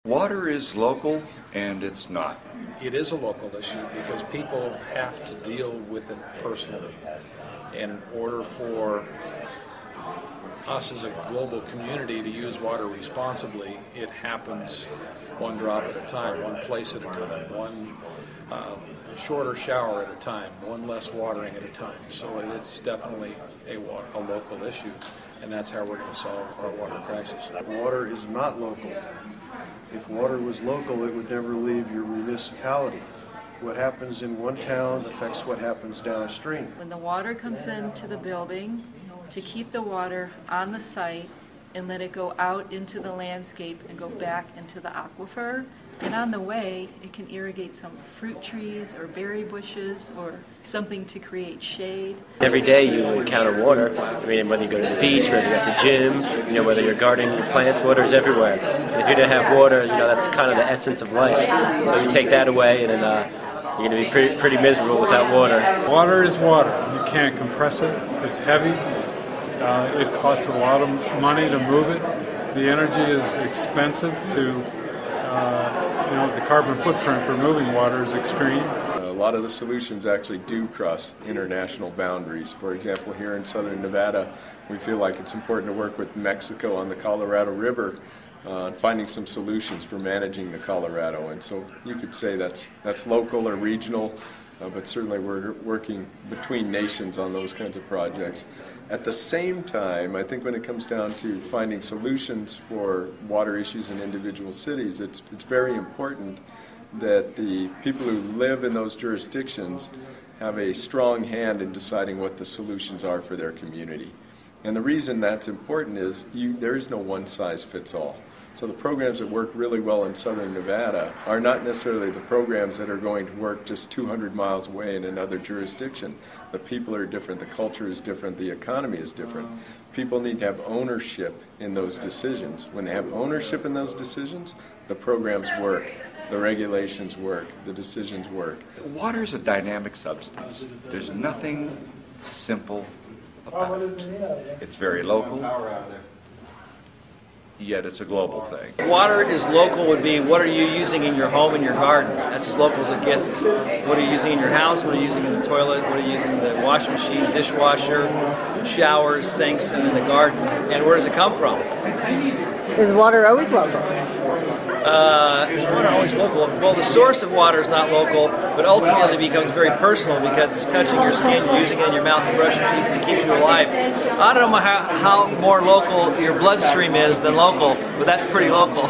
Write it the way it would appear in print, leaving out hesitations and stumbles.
Water is local and it's not. It is a local issue because people have to deal with it personally. And in order for us as a global community to use water responsibly, it happens one drop at a time, one place at a time, one shorter shower at a time, one less watering at a time. So it's definitely a local issue, and that's how we're going to solve our water crisis. Water is not local. If water was local, it would never leave your municipality. What happens in one town affects what happens downstream. When the water comes into the building, to keep the water on the site and let it go out into the landscape and go back into the aquifer. And on the way, it can irrigate some fruit trees or berry bushes or something to create shade. Every day you encounter water. I mean, whether you go to the beach, whether you're at the gym, whether you're gardening your plants, water is everywhere. And if you don't have water, that's kind of the essence of life. So you take that away, and then you're going to be pretty miserable without water. Water is water. You can't compress it. It's heavy. It costs a lot of money to move it. The energy is expensive to. The carbon footprint for moving water is extreme. A lot of the solutions actually do cross international boundaries. For example, here in southern Nevada, we feel like it's important to work with Mexico on the Colorado River on finding some solutions for managing the Colorado. And so you could say that's local or regional, but certainly we're working between nations on those kinds of projects. At the same time, I think when it comes down to finding solutions for water issues in individual cities, it's very important that the people who live in those jurisdictions have a strong hand in deciding what the solutions are for their community. And the reason that's important is there is no one-size-fits-all. So the programs that work really well in southern Nevada are not necessarily the programs that are going to work just 200 miles away in another jurisdiction. The people are different, the culture is different, the economy is different. People need to have ownership in those decisions. When they have ownership in those decisions, the programs work, the regulations work, the decisions work. Water is a dynamic substance. There's nothing simple about it. It's very local, yet it's a global thing. Water is local would be what are you using in your home and your garden. That's as local as it gets. It's what are you using in your house, what are you using in the toilet, what are you using in the washing machine, dishwasher, showers, sinks, and in the garden. And where does it come from? Is water always local? Is water always local? Well, the source of water is not local, but ultimately it becomes very personal because it's touching your skin, you're using it in your mouth to brush your teeth, and it keeps you alive. I don't know how more local your bloodstream is than local, but that's pretty local.